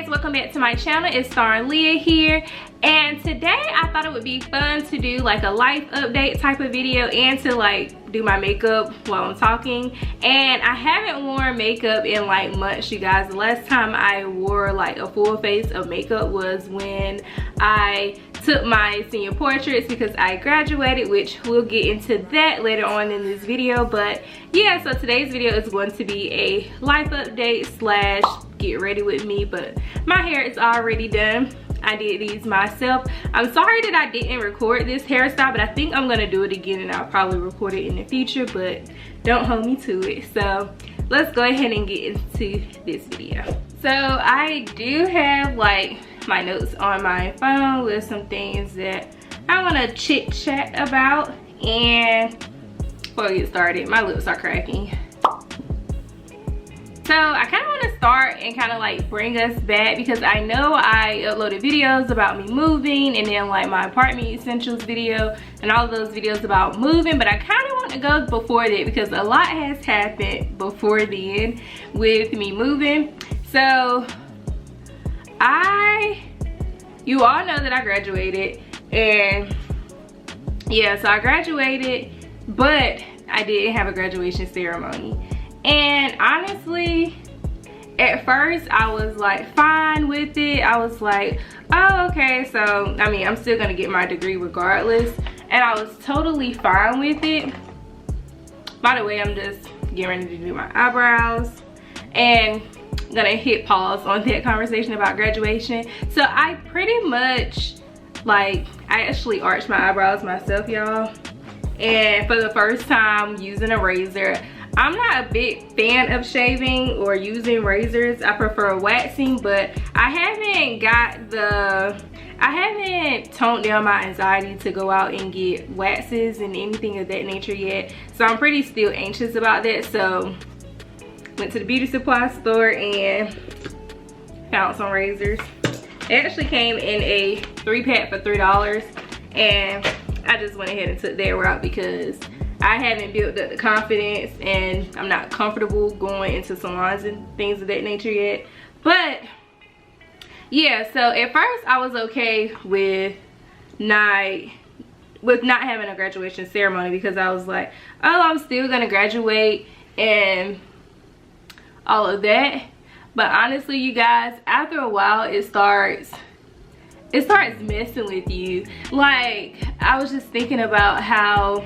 guys, welcome back to my channel. It's Star Leah here, and today I thought it would be fun to do like a life update type of video and to like do my makeup while I'm talking. And I haven't worn makeup in like months, you guys. The last time I wore like a full face of makeup was when I took my senior portraits because I graduated, which we'll get into that later on in this video. But yeah, so today's video is going to be a life update slash get ready with me, but my hair is already done. I did these myself. I'm sorry that I didn't record this hairstyle, but I think I'm gonna do it again and I'll probably record it in the future, but don't hold me to it. So let's go ahead and get into this video. So I do have like my notes on my phone with some things that I want to chit chat about. And before we get started, my lips are cracking. So I kind of want to start and kind of like bring us back, because I know I uploaded videos about me moving and then like my apartment essentials video and all of those videos about moving, but I kind of want to go before that because a lot has happened before then with me moving. So you all know that I graduated, and yeah, so I graduated, but I didn't have a graduation ceremony. And honestly, at first I was like fine with it. I was like, oh, okay, so I mean, I'm still gonna get my degree regardless, and I was totally fine with it. By the way, I'm just getting ready to do my eyebrows and I'm gonna hit pause on that conversation about graduation. So I pretty much like, I actually arched my eyebrows myself, y'all, and for the first time using a razor. I'm not a big fan of shaving or using razors. I prefer waxing, but I haven't toned down my anxiety to go out and get waxes and anything of that nature yet. So I'm pretty still anxious about that. So went to the beauty supply store and found some razors. It actually came in a 3-pack for $3, and I just went ahead and took that route because I haven't built up the confidence and I'm not comfortable going into salons and things of that nature yet. But yeah, so at first I was okay with not having a graduation ceremony, because I was like, oh, I'm still gonna graduate and all of that. But honestly, you guys, after a while it starts messing with you. Like, I was just thinking about how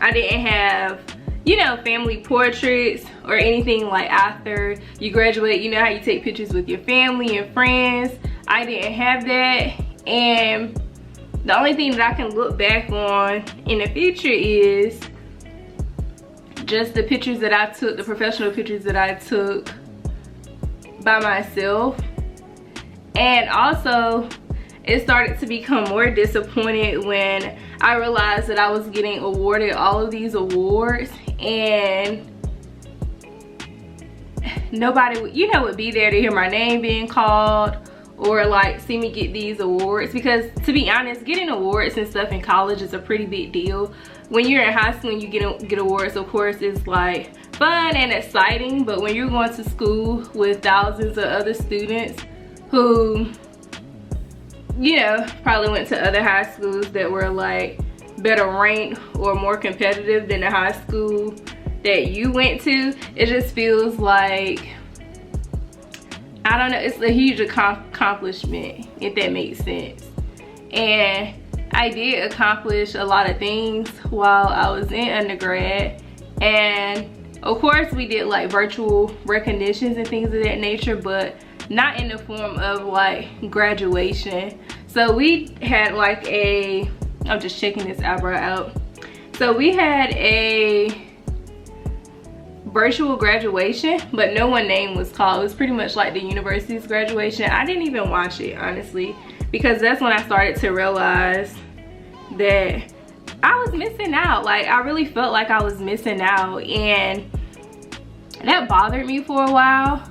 I didn't have, you know, family portraits or anything like after you graduate. You know how you take pictures with your family and friends. I didn't have that, and the only thing that I can look back on in the future is just the pictures that I took, the professional pictures that I took by myself. And also, it started to become more disappointed when I realized that I was getting awarded all of these awards and nobody would, you know, would be there to hear my name being called or like see me get these awards. Because to be honest, getting awards and stuff in college is a pretty big deal. When you're in high school and you get awards, of course, it's like fun and exciting, but when you're going to school with thousands of other students who, you know, probably went to other high schools that were like better ranked or more competitive than the high school that you went to, it just feels like, I don't know, it's a huge accomplishment, if that makes sense. And I did accomplish a lot of things while I was in undergrad, and of course we did like virtual recognitions and things of that nature, but not in the form of like graduation. So we had like I'm just checking this eyebrow out. So we had a virtual graduation, but no one name was called. It was pretty much like the university's graduation. I didn't even watch it, honestly, because that's when I started to realize that I was missing out. Like, I really felt like I was missing out, and that bothered me for a while,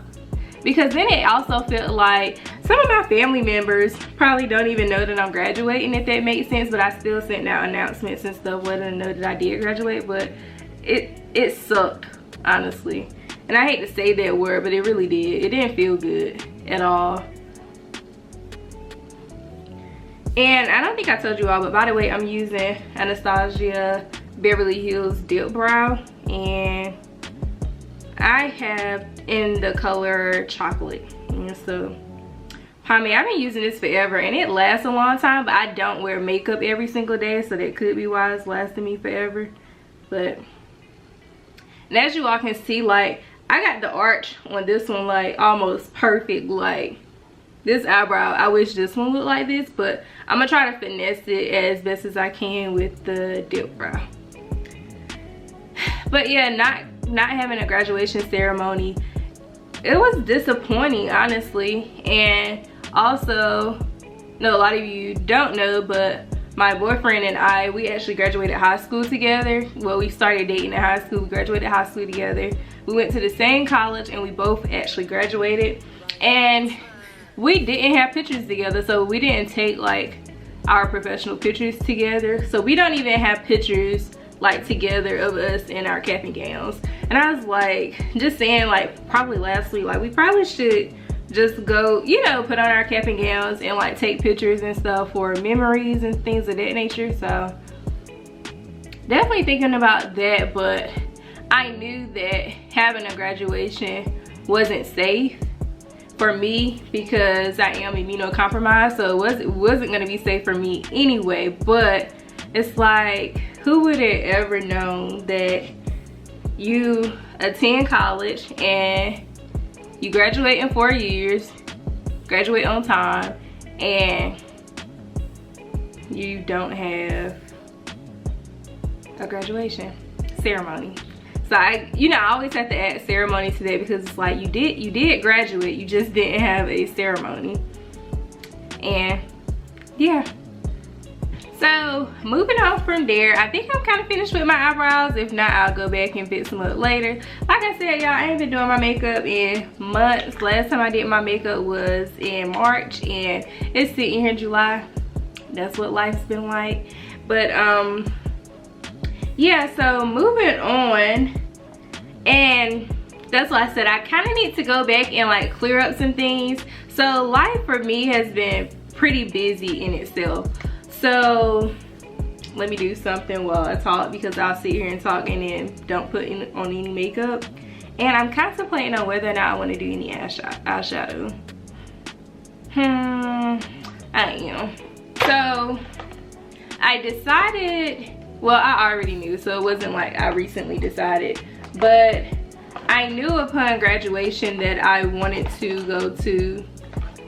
because then it also felt like some of my family members probably don't even know that I'm graduating, if that makes sense, but I still sent out announcements and stuff letting them know that I did graduate. But it sucked, honestly. And I hate to say that word, but it really did. It didn't feel good at all. And I don't think I told you all, but by the way, I'm using Anastasia Beverly Hills Dip Brow, and I have in the color chocolate. And so I've been using this forever and it lasts a long time, but I don't wear makeup every single day, so that could be why it's lasting me forever. But and as you all can see, like, I got the arch on this one like almost perfect. Like, this eyebrow, I wish this one looked like this, but I'm gonna try to finesse it as best as I can with the dip brow. But yeah, not having a graduation ceremony, it was disappointing, honestly. And also, no, a lot of you don't know, but my boyfriend and I, we actually graduated high school together. Well, we started dating in high school, we graduated high school together. We went to the same college and we both actually graduated. And we didn't have pictures together, so we didn't take like our professional pictures together. So we don't even have pictures like together of us in our cap and gowns. And I was like, just saying, like, probably last week, like, we probably should just go, you know, put on our cap and gowns and like take pictures and stuff for memories and things of that nature. So definitely thinking about that, but I knew that having a graduation wasn't safe for me because I am immunocompromised, so it wasn't gonna be safe for me anyway. But it's like, who would have ever known that you attend college and you graduate in 4 years, graduate on time, and you don't have a graduation ceremony. So I always have to add ceremony to that because it's like, you did graduate, you just didn't have a ceremony. And yeah. So moving on from there, I think I'm kind of finished with my eyebrows. If not, I'll go back and fix them up later. Like I said, y'all, I ain't been doing my makeup in months. Last time I did my makeup was in March, and it's sitting here in July. That's what life's been like. But yeah, so moving on, and that's why I said I kind of need to go back and like clear up some things. So life for me has been pretty busy in itself. So let me do something while I talk, because I'll sit here and talk and then don't put on any makeup. And I'm contemplating on whether or not I want to do any eyeshadow. I am. So I decided, well, I already knew, so it wasn't like I recently decided, but I knew upon graduation that I wanted to go to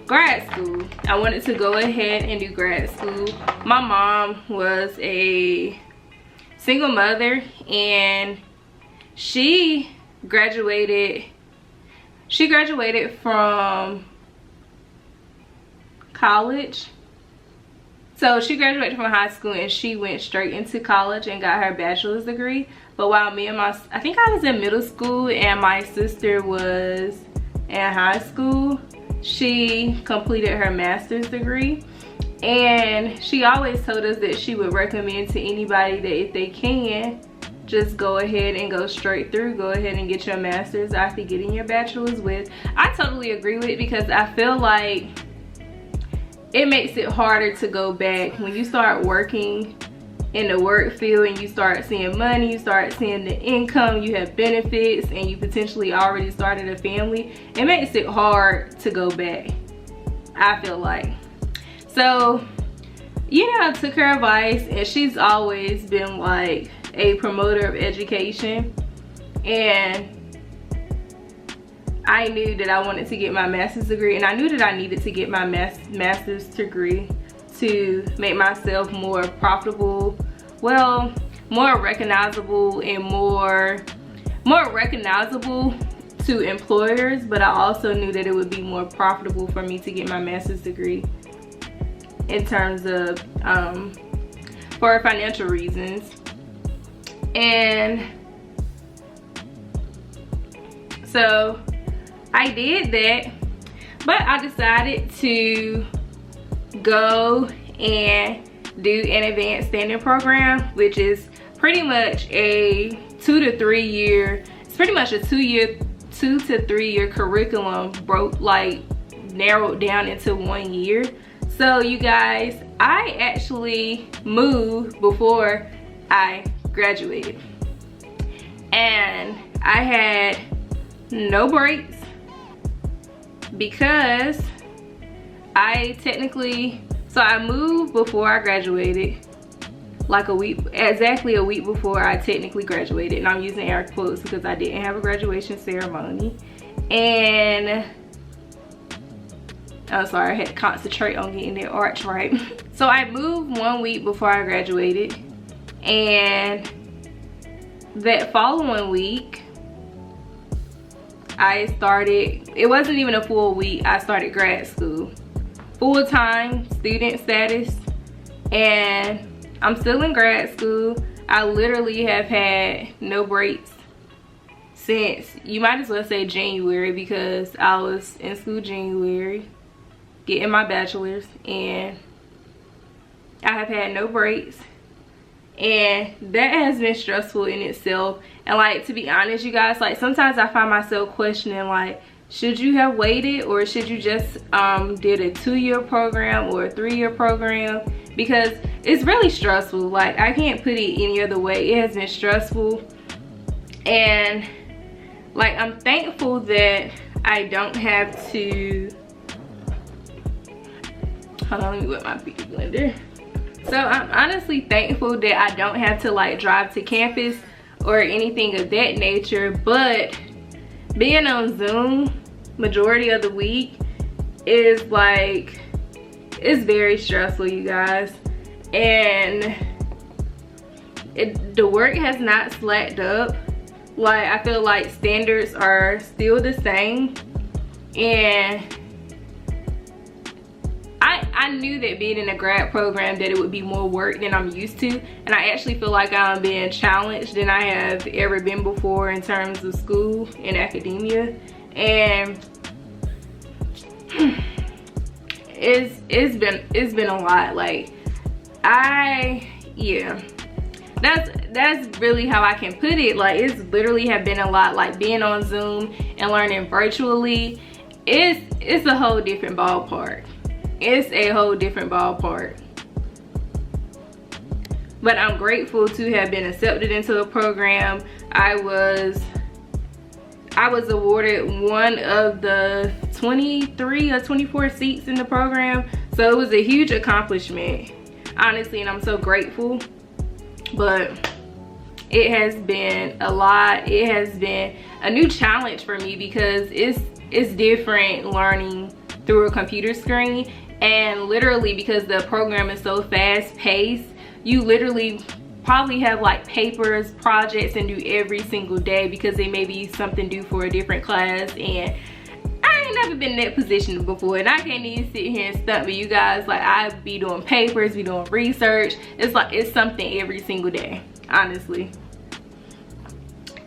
grad school. I wanted to go ahead and do grad school. My mom was a single mother, and she graduated from college. So she graduated from high school and she went straight into college and got her bachelor's degree. But while me and I think I was in middle school and my sister was in high school, she completed her master's degree. And she always told us that she would recommend to anybody that if they can, just go ahead and go straight through, go ahead and get your master's after getting your bachelor's. With I totally agree with it, because I feel like it makes it harder to go back when you start working in the work field and you start seeing money, you start seeing the income, you have benefits, and you potentially already started a family. It makes it hard to go back, I feel like. So, you know, I took her advice, and she's always been like a promoter of education, and I knew that I wanted to get my master's degree, and I knew that I needed to get my master's degree to make myself more profitable, well, more recognizable and more recognizable to employers. But I also knew that it would be more profitable for me to get my master's degree in terms of for financial reasons. And so I did that, but I decided to go and do an advanced standing program, which is pretty much a 2 to 3 year, it's pretty much a 2 to 3 year curriculum, narrowed down into 1 year. So you guys, I actually moved before I graduated, and I had no breaks because I moved before I graduated, like exactly a week before I technically graduated, and I'm using air quotes because I didn't have a graduation ceremony. And I'm sorry, I had to concentrate on getting that arch right. So I moved 1 week before I graduated, and that following week I started, it wasn't even a full week, I started grad school, full-time student status, and I'm still in grad school. I literally have had no breaks since, you might as well say January, because I was in school January getting my bachelor's, and I have had no breaks, and that has been stressful in itself. And like, to be honest, you guys, like sometimes I find myself questioning, like, should you have waited, or should you just did a 2-year program or a 3-year program? Because it's really stressful. Like, I can't put it any other way. It has been stressful, and like, I'm thankful that I don't have to, hold on, let me whip my beauty blender. So I'm honestly thankful that I don't have to like drive to campus or anything of that nature. But being on Zoom majority of the week is like, it's very stressful, you guys. And the work has not slacked up. Like, I feel like standards are still the same, and I knew that being in a grad program that it would be more work than I'm used to, and I actually feel like I'm being challenged than I have ever been before in terms of school and academia. And it's been a lot. Like, yeah, that's really how I can put it. Like, it's literally have been a lot. Like, being on Zoom and learning virtually, it's a whole different ballpark. It's a whole different ballpark. But I'm grateful to have been accepted into the program. I was awarded one of the 23 or 24 seats in the program, so it was a huge accomplishment, honestly, and I'm so grateful. But it has been a lot. It has been a new challenge for me, because it's different learning through a computer screen. And literally, because the program is so fast paced, you literally probably have like papers, projects, and do every single day, because they may be something due for a different class. And I ain't never been in that position before, and I can't even sit here and stunt with you guys. Like, I be doing papers, be doing research. It's like, it's something every single day, honestly.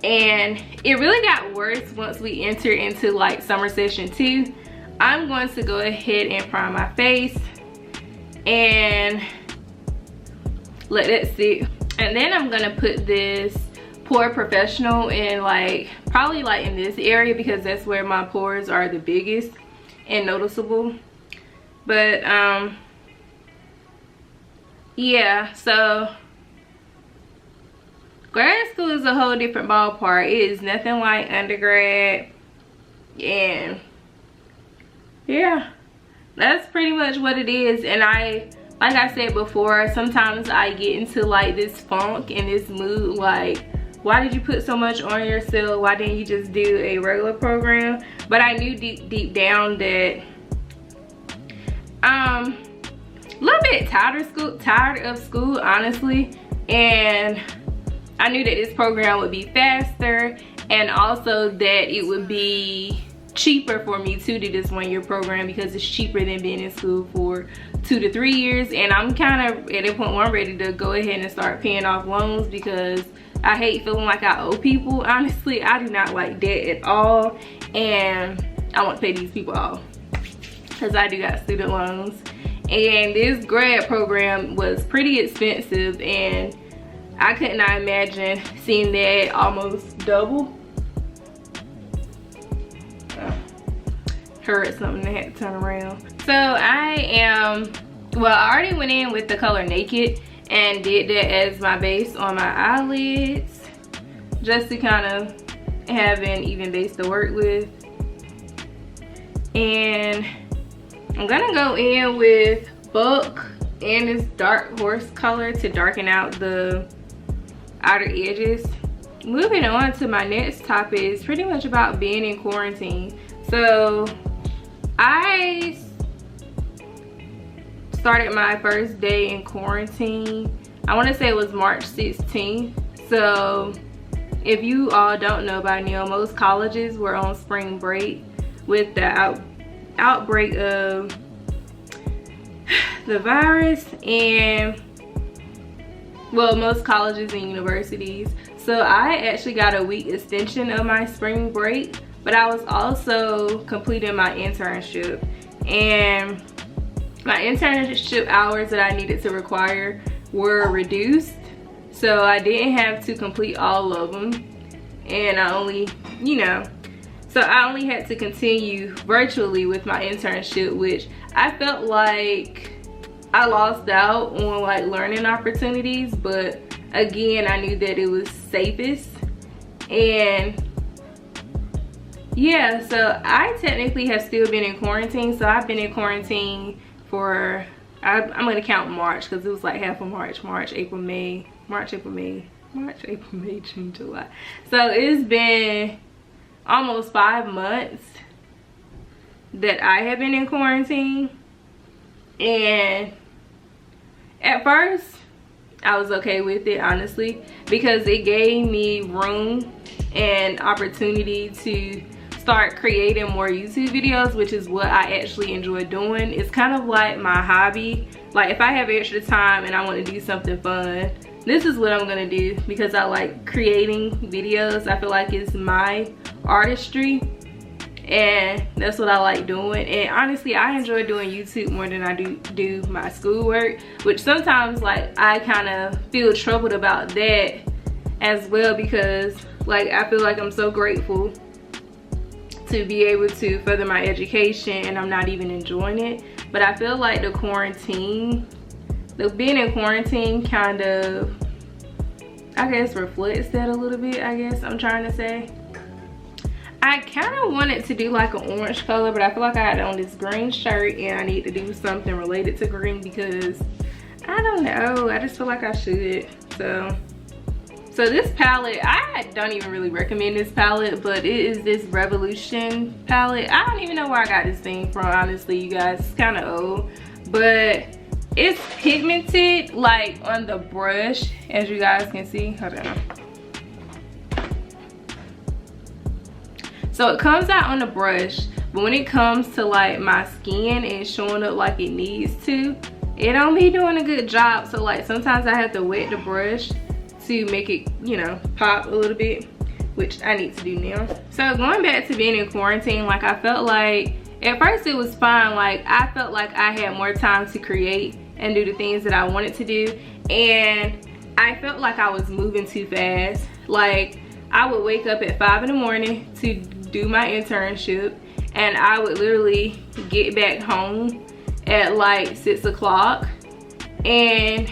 And it really got worse once we enter into like summer session 2. I'm going to go ahead and prime my face and let that sit. And then I'm gonna put this Pore Professional in, like, probably like in this area, because that's where my pores are the biggest and noticeable. But yeah, so grad school is a whole different ballpark. It is nothing like undergrad. And yeah, that's pretty much what it is. And like I said before, sometimes I get into like this funk and this mood, like, why did you put so much on yourself? Why didn't you just do a regular program? But I knew deep down that a little bit tired of school, honestly. And I knew that this program would be faster, and also that it would be cheaper for me to do this 1-year program, because it's cheaper than being in school for 2 to 3 years. And I'm kind of at a point where I'm ready to go ahead and start paying off loans, because I hate feeling like I owe people. Honestly, I do not like debt at all, and I want to pay these people off, because I do got student loans. And this grad program was pretty expensive, and I could not imagine seeing that almost double. heard something and had to turn around. So I already went in with the color Naked and did that as my base on my eyelids, just to kind of have an even base to work with. And I'm gonna go in with Buck and this dark horse color to darken out the outer edges. Moving on to my next topic is pretty much about being in quarantine. So I started my first day in quarantine, I want to say it was March 16th. So if you all don't know by now, most colleges were on spring break with the outbreak of the virus, and well, most colleges and universities. So I actually got a week extension of my spring break, but I was also completing my internship, and my internship hours that I needed to require were reduced, so I didn't have to complete all of them, and I only had to continue virtually with my internship, which I felt like I lost out on like learning opportunities, but again, I knew that it was safest. And yeah, so I technically have still been in quarantine. So I've been in quarantine for, I'm gonna count March because it was like half of March, April, May, June, July. So it's been almost 5 months that I have been in quarantine. And at first I was okay with it, honestly, because it gave me room and opportunity to start creating more YouTube videos, which is what I actually enjoy doing. It's kind of like my hobby. Like if I have extra time and I want to do something fun, this is what I'm gonna do, because I like creating videos. I feel like it's my artistry, and that's what I like doing. And honestly, I enjoy doing YouTube more than I do my schoolwork, which sometimes like I kind of feel troubled about that as well, because like I feel like I'm so grateful to be able to further my education and I'm not even enjoying it. But I feel like being in quarantine kind of, I guess, reflects that a little bit, I guess I'm trying to say. I kind of wanted to do like an orange color, but I feel like I had on this green shirt and I need to do something related to green, because I don't know, I just feel like I should. So this palette, I don't even really recommend this palette, but it is this Revolution palette. I don't even know where I got this thing from, honestly, you guys. It's kind of old, but it's pigmented like on the brush, as you guys can see. Hold on. So it comes out on the brush, but when it comes to like my skin and showing up like it needs to, it don't be doing a good job. So like sometimes I have to wet the brush to make it, you know, pop a little bit, which I need to do now. So going back to being in quarantine, like I felt like at first it was fine. Like I felt like I had more time to create and do the things that I wanted to do, and I felt like I was moving too fast. Like I would wake up at 5 in the morning to do my internship, and I would literally get back home at like 6 o'clock, and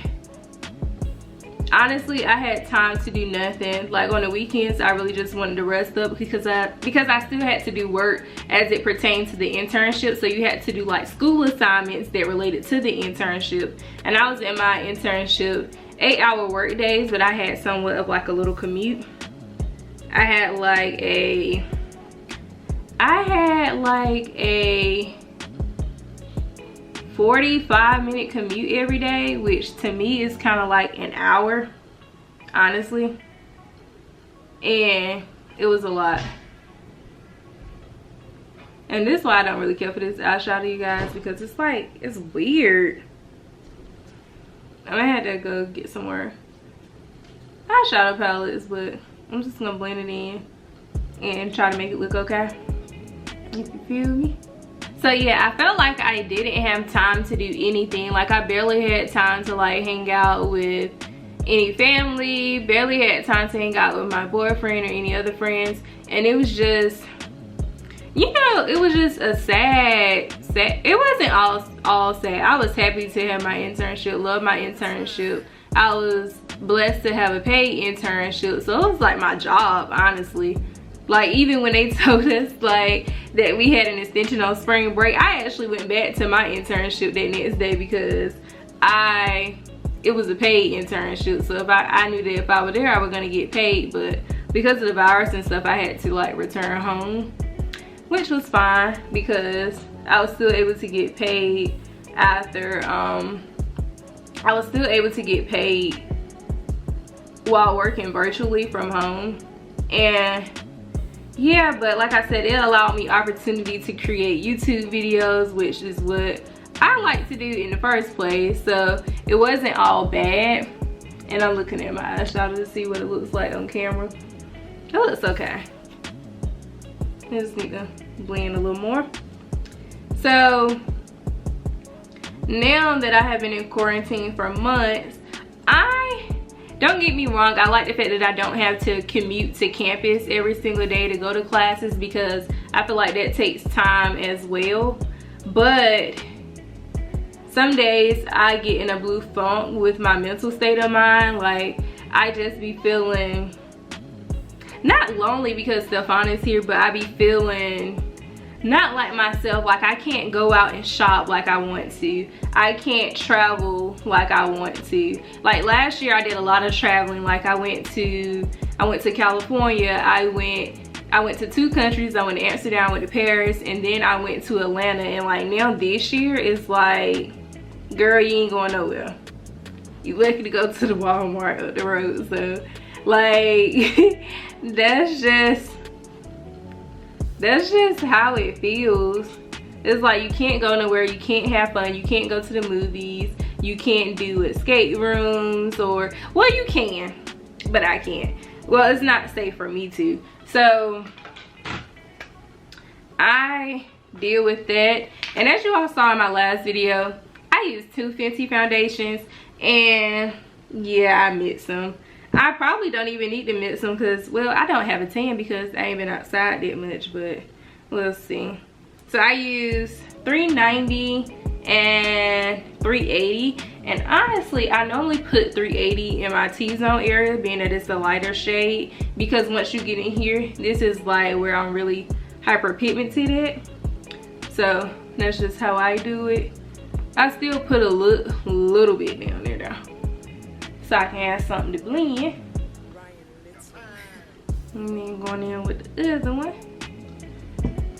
honestly I had time to do nothing. Like on the weekends I really just wanted to rest up, because I still had to do work as it pertained to the internship. So you had to do like school assignments that related to the internship, and I was in my internship 8-hour work days, but I had somewhat of like a little commute. I had like a 45-minute commute every day, which to me is kind of like an hour, honestly, and it was a lot. And this is why I don't really care for this eyeshadow, you guys, because it's like, it's weird. I had to go get some more eyeshadow palettes, but I'm just gonna blend it in and try to make it look okay, if you feel me. So yeah, I felt like I didn't have time to do anything. Like I barely had time to like hang out with any family, barely had time to hang out with my boyfriend or any other friends, and it was just you know, it was just a sad, it wasn't all sad. I was happy to have my internship, love my internship. I was blessed to have a paid internship, so it was like my job, honestly. Like, even when they told us like that we had an extension on spring break, I actually went back to my internship that next day because it was a paid internship. So if I knew that if I were there I was gonna get paid, but because of the virus and stuff I had to like return home, which was fine because I was still able to get paid after I was still able to get paid while working virtually from home. And yeah, but like I said, it allowed me opportunity to create YouTube videos, which is what I like to do in the first place. So it wasn't all bad. And I'm looking at my eyeshadow to see what it looks like on camera. It looks okay. I just need to blend a little more. So now that I have been in quarantine for months, don't get me wrong, I like the fact that I don't have to commute to campus every single day to go to classes, because I feel like that takes time as well. But some days I get in a blue funk with my mental state of mind. Like, I just be feeling not lonely because Stefan is here, but I be feeling not like myself. Like, I can't go out and shop like I want to. I can't travel like I want to. Like, last year I did a lot of traveling. Like, I went to California. I went to 2 countries. I went to Amsterdam, I went to Paris, and then I went to Atlanta. And like, now this year it's like, girl, you ain't going nowhere. You lucky to go to the Walmart up the road. So like that's just how it feels. It's like you can't go nowhere, you can't have fun, you can't go to the movies, you can't do escape rooms, or, well, you can, but I can't. Well, it's not safe for me to. So I deal with that. And as you all saw in my last video, I used 2 Fenty foundations, and yeah, I mixed them. I probably don't even need to mix them because, well, I don't have a tan because I ain't been outside that much, but we'll see. So I use 390 and 380, and honestly I normally put 380 in my T-zone area, being that it's a lighter shade, because once you get in here, this is like where I'm really hyperpigmented at. So that's just how I do it. I still put a little bit down there though, so I can have something to blend. And then going in with the other one.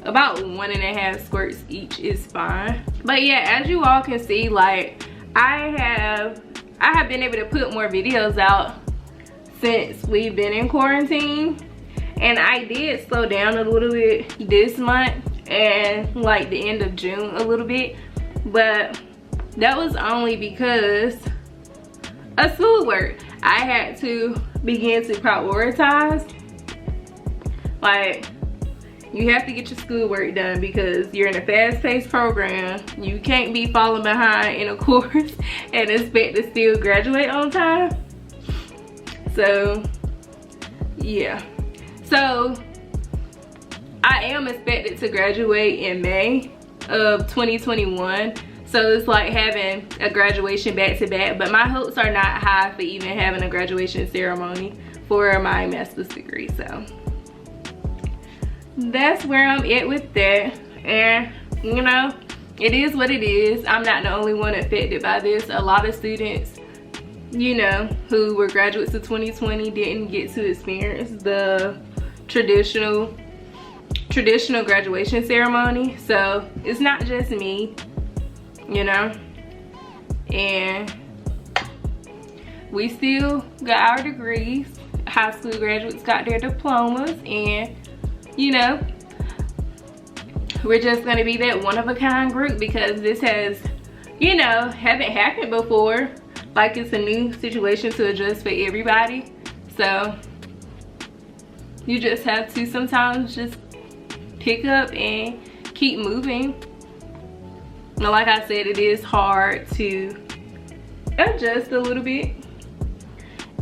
About 1.5 squirts each is fine. But yeah, as you all can see, like, I have been able to put more videos out since we've been in quarantine. And I did slow down a little bit this month and like the end of June a little bit. But that was only because of schoolwork. I had to begin to prioritize. Like, you have to get your schoolwork done because you're in a fast-paced program. You can't be falling behind in a course and expect to still graduate on time. So yeah, so I am expected to graduate in May of 2021. So it's like having a graduation back-to-back, but my hopes are not high for even having a graduation ceremony for my master's degree. So that's where I'm at with that. And you know, it is what it is. I'm not the only one affected by this. A lot of students, you know, who were graduates of 2020 didn't get to experience the traditional graduation ceremony. So it's not just me, you know. And we still got our degrees. High school graduates got their diplomas, and you know, we're just gonna be that one-of-a-kind group because this has, you know, haven't happened before. Like, it's a new situation to adjust for everybody. So you just have to sometimes just pick up and keep moving. Now, like I said, it is hard to adjust a little bit.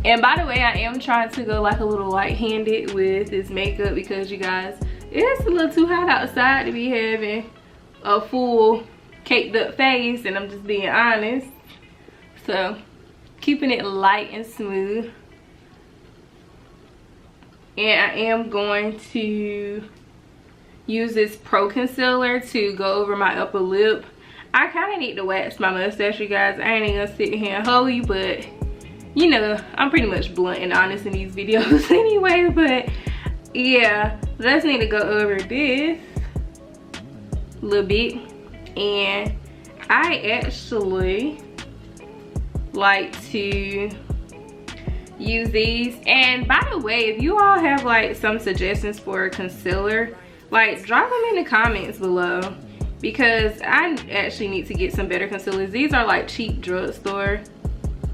And by the way, I am trying to go like a little light-handed with this makeup because, you guys, it's a little too hot outside to be having a full caked up face, and I'm just being honest. So keeping it light and smooth. And I am going to use this Pro Concealer to go over my upper lip. I kind of need to wax my mustache, you guys. I ain't gonna sit here and hold you, but you know, I'm pretty much blunt and honest in these videos anyway. But yeah, let's need to go over this a little bit. And I actually like to use these. And by the way, if you all have like some suggestions for concealer, like drop them in the comments below, because I actually need to get some better concealers. These are like cheap drugstore.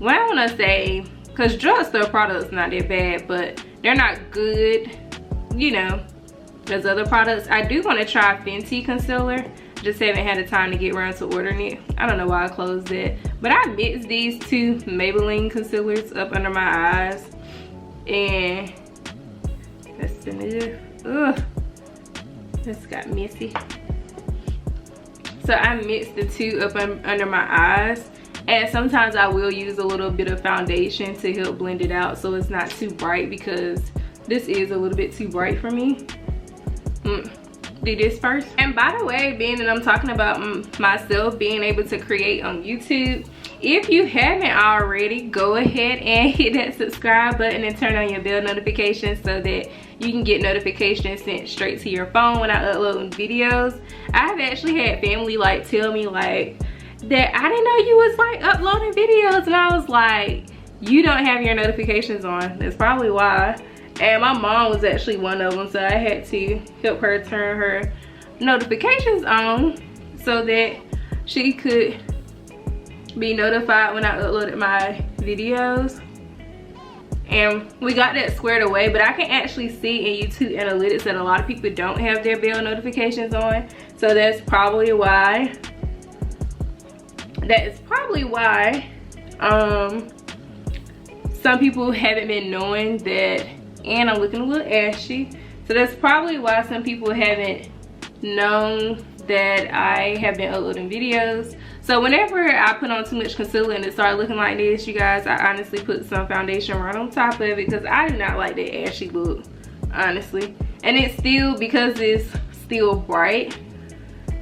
Well, I want to say, because drugstore products not that bad, but they're not good, you know, as other products. I do want to try Fenty concealer. Just haven't had the time to get around to ordering it. I don't know why I closed it. But I mixed these two Maybelline concealers up under my eyes. And that's enough. Ugh. This got messy. So I mixed the two up under my eyes. And sometimes I will use a little bit of foundation to help blend it out so it's not too bright, because this is a little bit too bright for me. Do this first. And by the way, being that I'm talking about myself being able to create on YouTube, if you haven't already, go ahead and hit that subscribe button and turn on your bell notifications so that you can get notifications sent straight to your phone when I upload videos. I've actually had family like tell me like that I didn't know you was like uploading videos, and I was like, you don't have your notifications on. That's probably why. And my mom was actually one of them, so I had to help her turn her notifications on so that she could be notified when I uploaded my videos. And we got that squared away, but I can actually see in YouTube analytics that a lot of people don't have their bell notifications on. So that's probably why. That is probably why some people haven't been knowing that. And I'm looking a little ashy, so that's probably why some people haven't known that I have been uploading videos. So whenever I put on too much concealer and it started looking like this, you guys, I honestly put some foundation right on top of it, because I do not like that ashy look, honestly. And it's still, because it's still bright,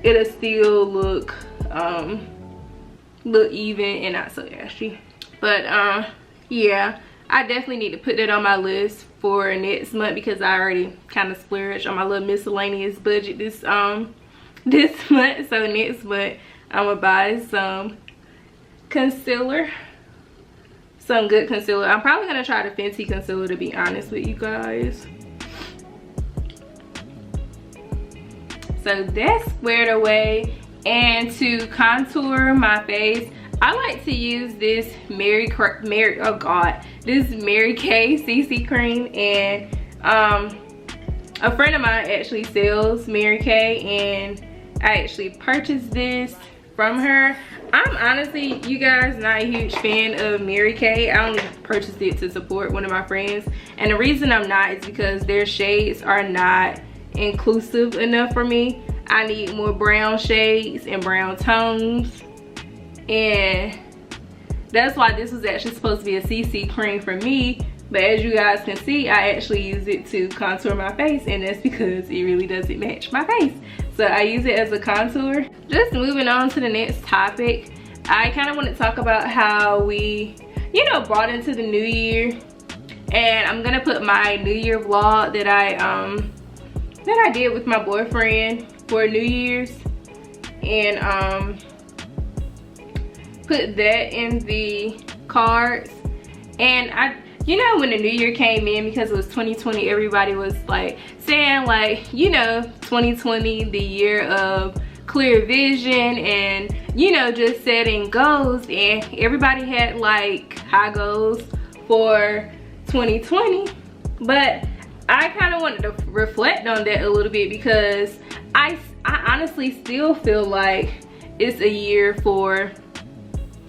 it'll still look even and not so ashy. But yeah, I definitely need to put that on my list for next month, because I already kind of splurged on my little miscellaneous budget this month. So next month I'm gonna buy some concealer, some good concealer. I'm probably gonna try the Fenty concealer, to be honest with you guys. So that's squared away. And to contour my face, I like to use this Mary Kay CC cream, and a friend of mine actually sells Mary Kay, and I actually purchased this from her. I'm honestly, you guys, not a huge fan of Mary Kay. I only purchased it to support one of my friends, and the reason I'm not is because their shades are not inclusive enough for me. I need more brown shades and brown tones, and that's why this was actually supposed to be a CC cream for me. But as you guys can see, I actually use it to contour my face, and that's because it really doesn't match my face. So I use it as a contour. Just moving on to the next topic, I kind of want to talk about how we, you know, brought into the new year. And I'm gonna put my New Year vlog that I did with my boyfriend for New Year's, and put that in the cards. And you know, when the new year came in, because it was 2020, everybody was like saying like, you know, 2020, the year of clear vision and, you know, just setting goals, and everybody had like high goals for 2020. But I kind of wanted to reflect on that a little bit, because I honestly still feel like it's a year for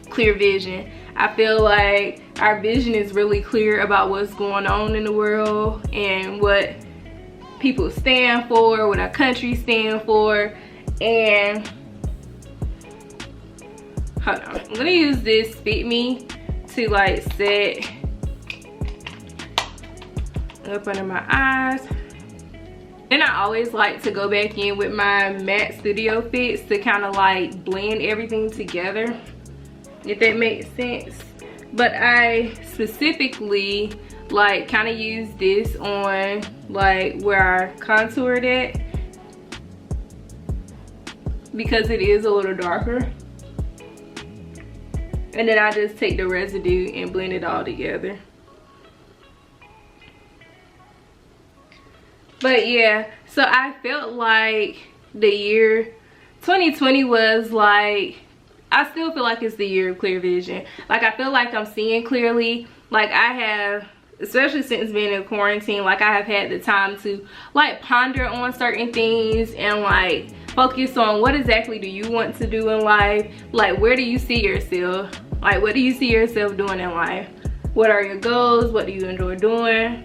clear vision. I feel like our vision is really clear about what's going on in the world and what people stand for, what our country stand for. And hold on, I'm gonna use this Fit Me to like set up under my eyes. Then I always like to go back in with my matte studio fits to kind of like blend everything together, if that makes sense. But I specifically like kind of use this on like where I contoured it, because it is a little darker. And then I just take the residue and blend it all together. But yeah, so I felt like the year 2020 was like, I still feel like it's the year of clear vision. Like I feel like I'm seeing clearly. Like I have, especially since being in quarantine, like I have had the time to like ponder on certain things and like focus on what exactly do you want to do in life. Like where do you see yourself? Like what do you see yourself doing in life? What are your goals? What do you enjoy doing?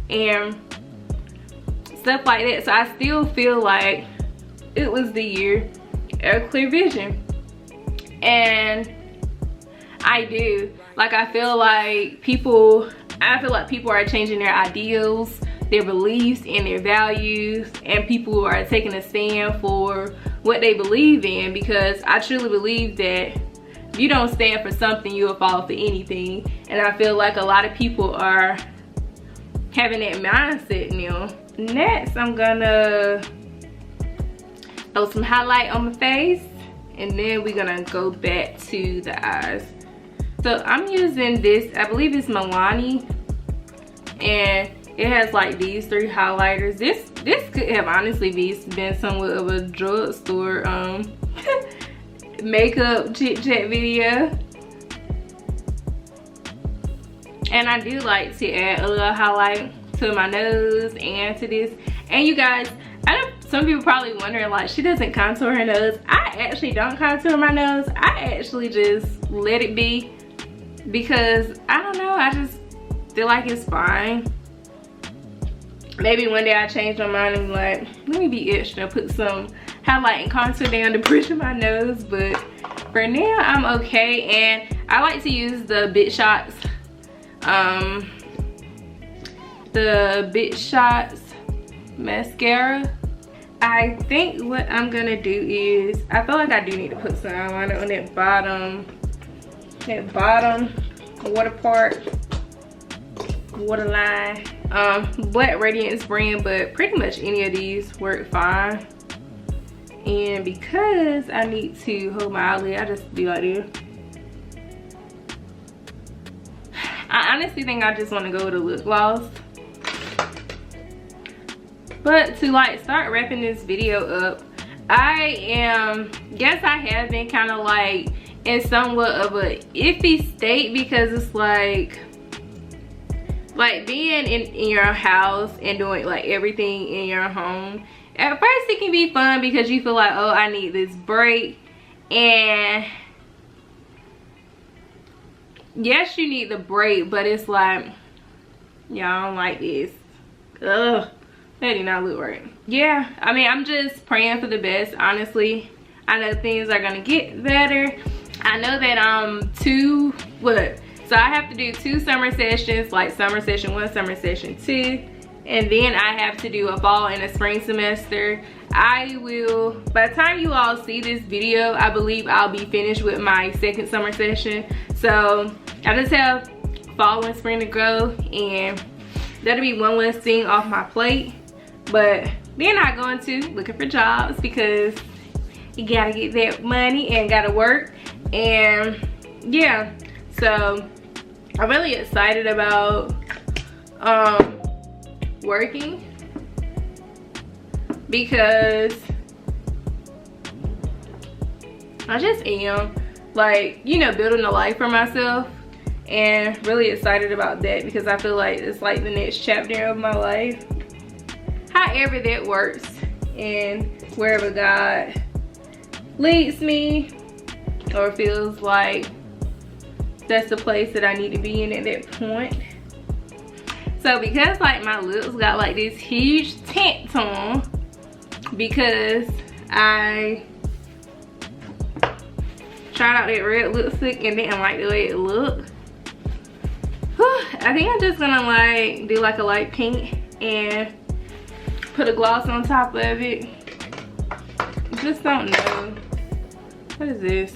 And stuff like that. So I still feel like it was the year of clear vision. And I do. Like I feel like people are changing their ideals, their beliefs, and their values, and people are taking a stand for what they believe in, because I truly believe that if you don't stand for something, you'll fall for anything. And I feel like a lot of people are having that mindset now. Next, I'm gonna throw some highlight on my face, and then we're gonna go back to the eyes. So I'm using this, I believe it's Milani, and it has like these 3 highlighters. This could have honestly been somewhat of a drugstore makeup chit chat video. And I do like to add a little highlight to my nose and to this. And you guys, I know some people probably wondering like, she doesn't contour her nose. I actually don't contour my nose. I actually just let it be, because I don't know, I just feel like it's fine. Maybe one day I change my mind and be like, let me be extra, put some highlight and contour down the bridge of my nose. But for now, I'm okay. And I like to use the Bit Shots, mascara. I think what I'm gonna do is, I feel like I do need to put some eyeliner on that bottom waterline. Black Radiance brand, but pretty much any of these work fine. And because I need to hold my eyelid, I just do like this. I honestly think I just want to go with a lip gloss. But to like start wrapping this video up, I have been kind of like in somewhat of a iffy state, because it's like being in your house and doing like everything in your home. At first it can be fun because you feel like, oh, I need this break. And yes, you need the break, but it's like, yeah, I don't like this. Ugh, that did not look right. Yeah, I mean, I'm just praying for the best, honestly. I know things are gonna get better. I know that so I have to do 2 summer sessions, like summer session 1, summer session 2, and then I have to do a fall and a spring semester. I will, by the time you all see this video, I believe I'll be finished with my 2nd summer session. So I just have fall and spring to go, and that'll be one less thing off my plate. But then I go into looking for jobs, because you gotta get that money and gotta work. And yeah, so I'm really excited about working, because I just am like, you know, building a life for myself, and really excited about that, because I feel like it's like the next chapter of my life. However that works, and wherever God leads me, or feels like that's the place that I need to be in at that point. So because like my lips got like this huge tint to them, because I tried out that red lipstick and didn't like the way it looked, I think I'm just gonna like do like a light pink and put a gloss on top of it. Just don't know. What is this?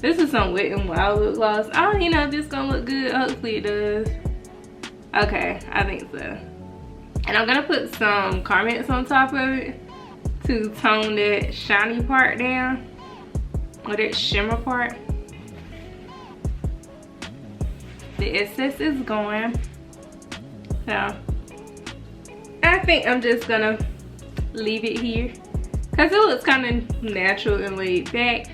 This is some Wet n Wild lip gloss. I don't even know if this is gonna look good. Hopefully it does. Okay, I think so. And I'm gonna put some Carmex on top of it to tone that shiny part down, or that shimmer part. The excess is gone. So I think I'm just gonna leave it here because it looks kind of natural and laid back.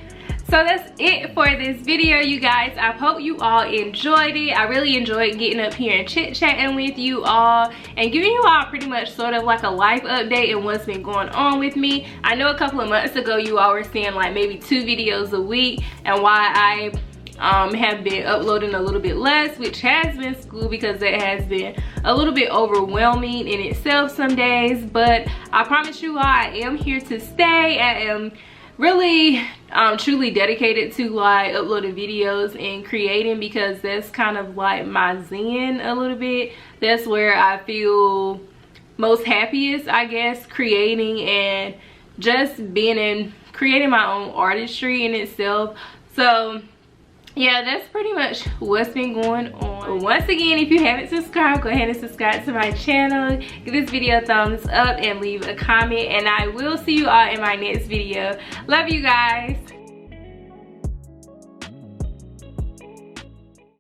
So that's it for this video, you guys. I hope you all enjoyed it. I really enjoyed getting up here and chit-chatting with you all and giving you all pretty much sort of like a life update and what's been going on with me. I know a couple of months ago you all were seeing like maybe 2 videos a week, and why I have been uploading a little bit less, which has been school, because that has been a little bit overwhelming in itself some days. But I promise you all, I am here to stay. I am really truly dedicated to like uploading videos and creating, because that's kind of like my zen a little bit. That's where I feel most happiest, I guess, creating and just being in creating my own artistry in itself. So yeah, that's pretty much what's been going on. Once again, if you haven't subscribed, go ahead and subscribe to my channel. Give this video a thumbs up and leave a comment, and I will see you all in my next video. Love you guys.